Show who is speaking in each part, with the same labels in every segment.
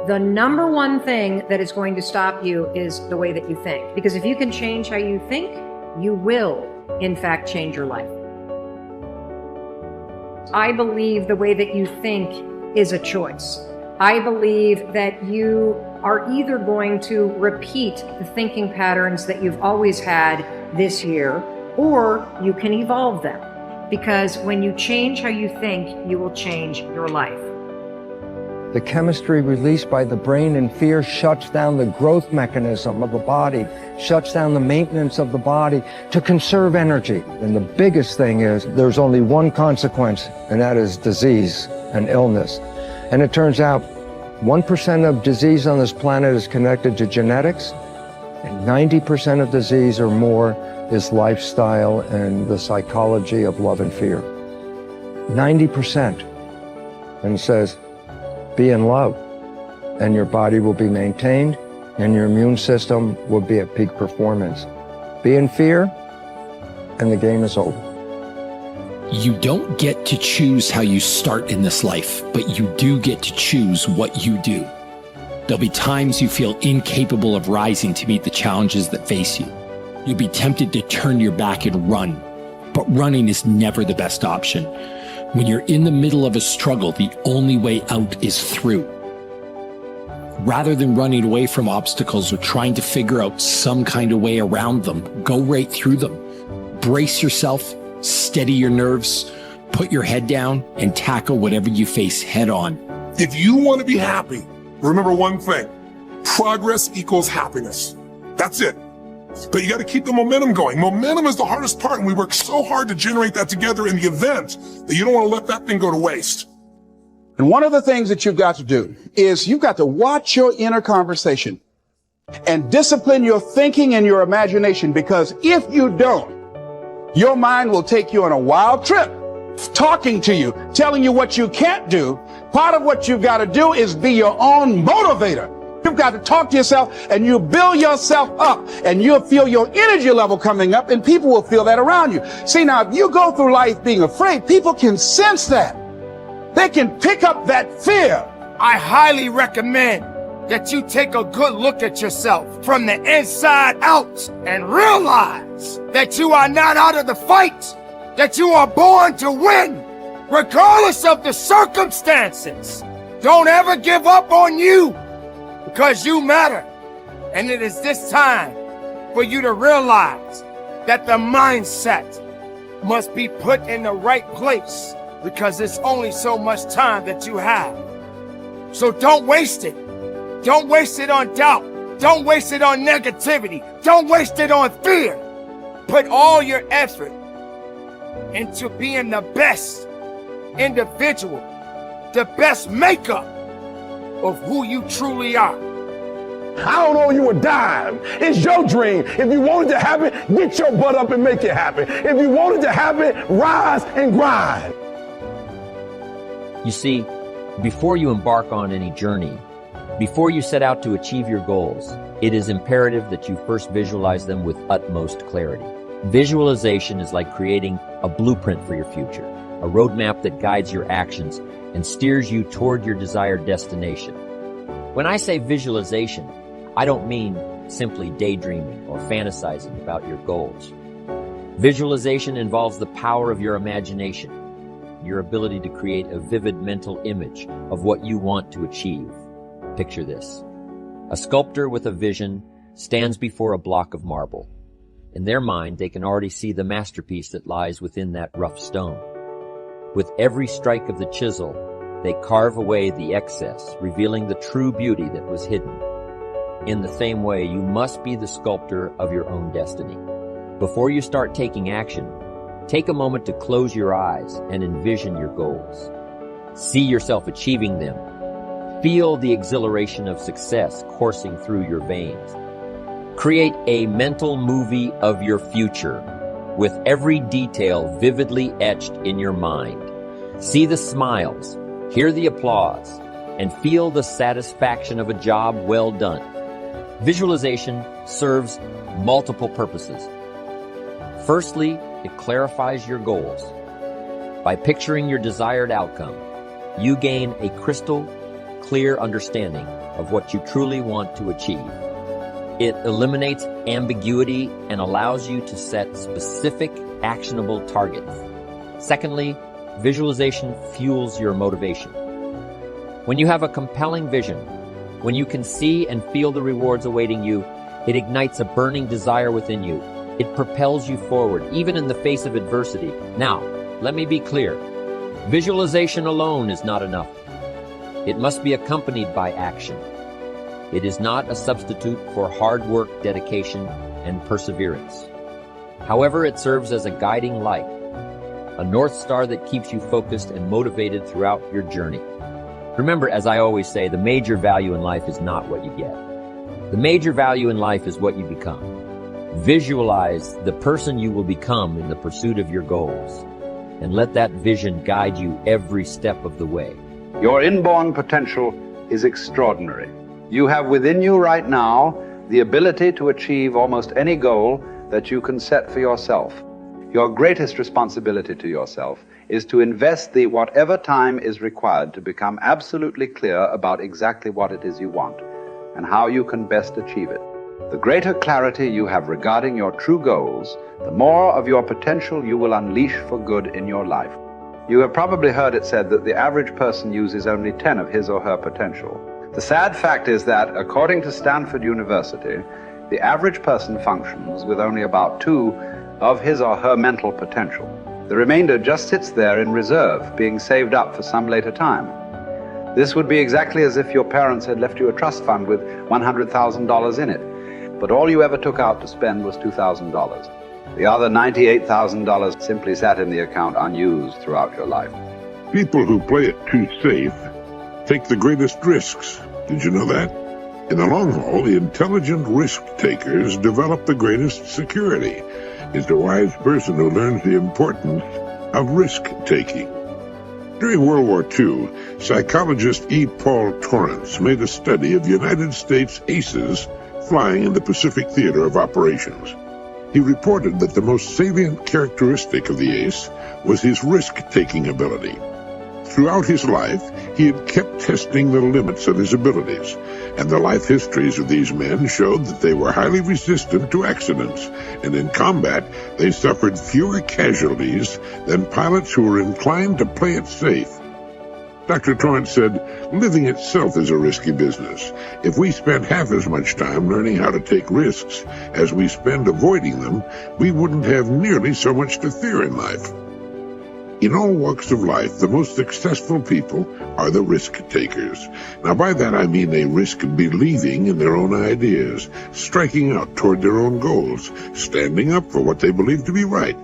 Speaker 1: The number one thing that is going to stop you is the way that you think. Because if you can change how you think, you will, in fact, change your life. I believe the way that you think is a choice. I believe that you are either going to repeat the thinking patterns that you've always had this year, or you can evolve them. Because when you change how you think, you will change your life.
Speaker 2: The chemistry released by the brain in fear shuts down the growth mechanism of the body, shuts down the maintenance of the body to conserve energy. And the biggest thing is there's only one consequence, and that is disease and illness. And it turns out 1% of disease on this planet is connected to genetics, and 90% of disease or more is lifestyle and the psychology of love and fear. 90%. And it says, be in love, and your body will be maintained, and your immune system will be at peak performance. Be in fear, and the game is over.
Speaker 3: You don't get to choose how you start in this life, but you do get to choose what you do. There'll be times you feel incapable of rising to meet the challenges that face you. You'll be tempted to turn your back and run, but running is never the best option. When you're in the middle of a struggle, the only way out is through. Rather than running away from obstacles or trying to figure out some kind of way around them, go right through them. Brace yourself, steady your nerves, put your head down, and tackle whatever you face head on.
Speaker 4: If you want to be happy, remember one thing: progress equals happiness. That's it. But you got to keep the momentum going. Momentum is the hardest part, and we work so hard to generate that together in the event that you don't want to let that thing go to waste.
Speaker 5: And one of the things that you've got to do is you've got to watch your inner conversation and discipline your thinking and your imagination, because if you don't, your mind will take you on a wild trip, talking to you, telling you what you can't do. Part of what you've got to do is be your own motivator. You've got to talk to yourself, and you build yourself up, and you'll feel your energy level coming up, and people will feel that around you. See, now, if you go through life being afraid, people can sense that. They can pick up that fear.
Speaker 6: I highly recommend that you take a good look at yourself from the inside out and realize that you are not out of the fight, that you are born to win, regardless of the circumstances. Don't ever give up on you, because you matter. And it is this time for you to realize that the mindset must be put in the right place, because it's only so much time that you have. So don't waste it. Don't waste it on doubt. Don't waste it on negativity. Don't waste it on fear. Put all your effort into being the best individual, the best makeup of who you truly are.
Speaker 7: I don't owe you a dime. It's your dream. If you want it to happen, get your butt up and make it happen. If you want it to happen, rise and grind.
Speaker 8: You see, before you embark on any journey, before you set out to achieve your goals, it is imperative that you first visualize them with utmost clarity. Visualization is like creating a blueprint for your future, a roadmap that guides your actions and steers you toward your desired destination. When I say visualization, I don't mean simply daydreaming or fantasizing about your goals. Visualization involves the power of your imagination, your ability to create a vivid mental image of what you want to achieve. Picture this. A sculptor with a vision stands before a block of marble. In their mind, they can already see the masterpiece that lies within that rough stone. With every strike of the chisel, they carve away the excess, revealing the true beauty that was hidden. In the same way, you must be the sculptor of your own destiny. Before you start taking action, take a moment to close your eyes and envision your goals. See yourself achieving them. Feel the exhilaration of success coursing through your veins. Create a mental movie of your future, with every detail vividly etched in your mind. See the smiles, hear the applause, and feel the satisfaction of a job well done. Visualization serves multiple purposes. Firstly, it clarifies your goals. By picturing your desired outcome, you gain a crystal clear understanding of what you truly want to achieve. It eliminates ambiguity and allows you to set specific, actionable targets. Secondly, visualization fuels your motivation. When you have a compelling vision, when you can see and feel the rewards awaiting you, it ignites a burning desire within you. It propels you forward, even in the face of adversity. Now, let me be clear. Visualization alone is not enough. It must be accompanied by action. It is not a substitute for hard work, dedication, and perseverance. However, it serves as a guiding light, a North Star that keeps you focused and motivated throughout your journey. Remember, as I always say, the major value in life is not what you get. The major value in life is what you become. Visualize the person you will become in the pursuit of your goals, and let that vision guide you every step of the way.
Speaker 9: Your inborn potential is extraordinary. You have within you right now the ability to achieve almost any goal that you can set for yourself. Your greatest responsibility to yourself is to invest the whatever time is required to become absolutely clear about exactly what it is you want and how you can best achieve it. The greater clarity you have regarding your true goals, the more of your potential you will unleash for good in your life. You have probably heard it said that the average person uses only 10 of his or her potential. The sad fact is that, according to Stanford University, the average person functions with only about 2 of his or her mental potential. The remainder just sits there in reserve, being saved up for some later time. This would be exactly as if your parents had left you a trust fund with $100,000 in it, but all you ever took out to spend was $2,000. The other $98,000 simply sat in the account unused throughout your life.
Speaker 4: People who play it too safe take the greatest risks. Did you know that? In the long haul, the intelligent risk takers develop the greatest security. It's the wise person who learns the importance of risk-taking. During World War II, psychologist E. Paul Torrance made a study of United States aces flying in the Pacific Theater of Operations. He reported that the most salient characteristic of the ace was his risk-taking ability. Throughout his life, he had kept testing the limits of his abilities, and the life histories of these men showed that they were highly resistant to accidents, and in combat, they suffered fewer casualties than pilots who were inclined to play it safe. Dr. Torrance said, living itself is a risky business. If we spent half as much time learning how to take risks as we spend avoiding them, we wouldn't have nearly so much to fear in life. In all walks of life, the most successful people are the risk takers. Now, by that I mean they risk believing in their own ideas, striking out toward their own goals, standing up for what they believe to be right.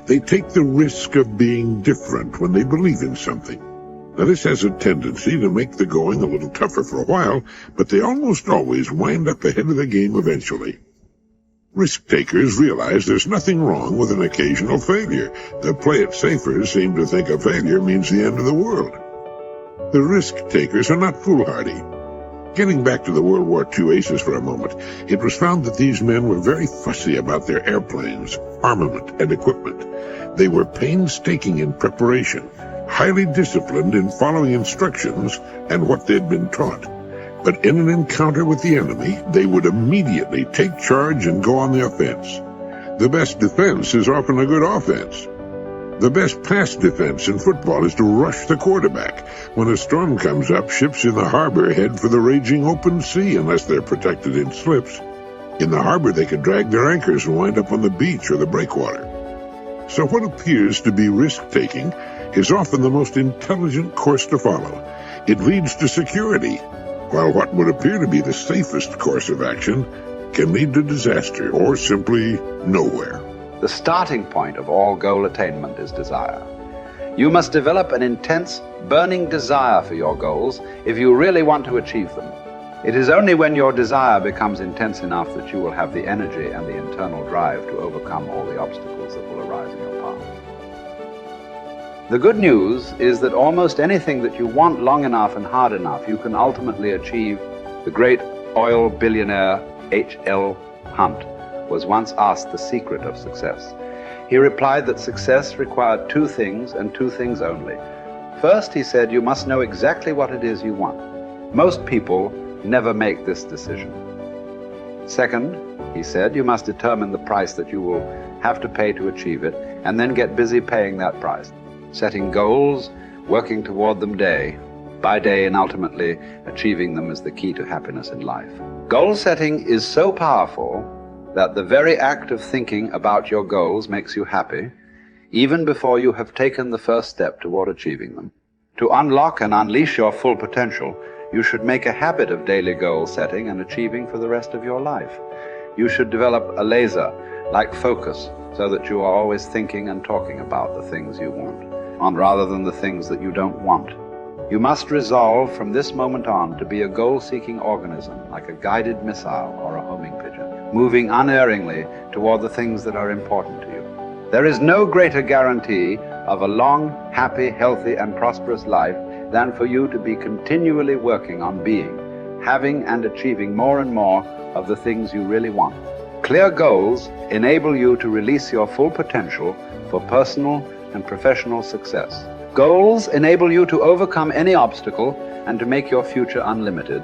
Speaker 4: They take the risk of being different when they believe in something. Now, this has a tendency to make the going a little tougher for a while, but they almost always wind up ahead of the game eventually. Risk-takers realize there's nothing wrong with an occasional failure. The play-it-safers seem to think a failure means the end of the world. The risk-takers are not foolhardy. Getting back to the World War II aces for a moment, it was found that these men were very fussy about their airplanes, armament, and equipment. They were painstaking in preparation, highly disciplined in following instructions and what they'd been taught. But in an encounter with the enemy, they would immediately take charge and go on the offense. The best defense is often a good offense. The best pass defense in football is to rush the quarterback. When a storm comes up, ships in the harbor head for the raging open sea unless they're protected in slips. In the harbor, they can drag their anchors and wind up on the beach or the breakwater. So what appears to be risk-taking is often the most intelligent course to follow. It leads to security, while what would appear to be the safest course of action can lead to disaster or simply nowhere.
Speaker 9: The starting point of all goal attainment is desire. You must develop an intense, burning desire for your goals if you really want to achieve them. It is only when your desire becomes intense enough that you will have the energy and the internal drive to overcome all the obstacles that will arise in your path. The good news is that almost anything that you want long enough and hard enough, you can ultimately achieve. The great oil billionaire H.L. Hunt was once asked the secret of success. He replied that success required 2 things and 2 things only. First, he said, you must know exactly what it is you want. Most people never make this decision. Second, he said, you must determine the price that you will have to pay to achieve it, and then get busy paying that price. Setting goals, working toward them day by day, and ultimately achieving them is the key to happiness in life. Goal setting is so powerful that the very act of thinking about your goals makes you happy, even before you have taken the first step toward achieving them. To unlock and unleash your full potential, you should make a habit of daily goal setting and achieving for the rest of your life. You should develop a laser-like focus so that you are always thinking and talking about the things you want, rather than the things that you don't want. You must resolve from this moment on to be a goal-seeking organism, like a guided missile or a homing pigeon, moving unerringly toward the things that are important to you. There is no greater guarantee of a long, happy, healthy, and prosperous life than for you to be continually working on being, having, and achieving more and more of the things you really want. Clear goals enable you to release your full potential for personal and professional success. Goals enable you to overcome any obstacle and to make your future unlimited.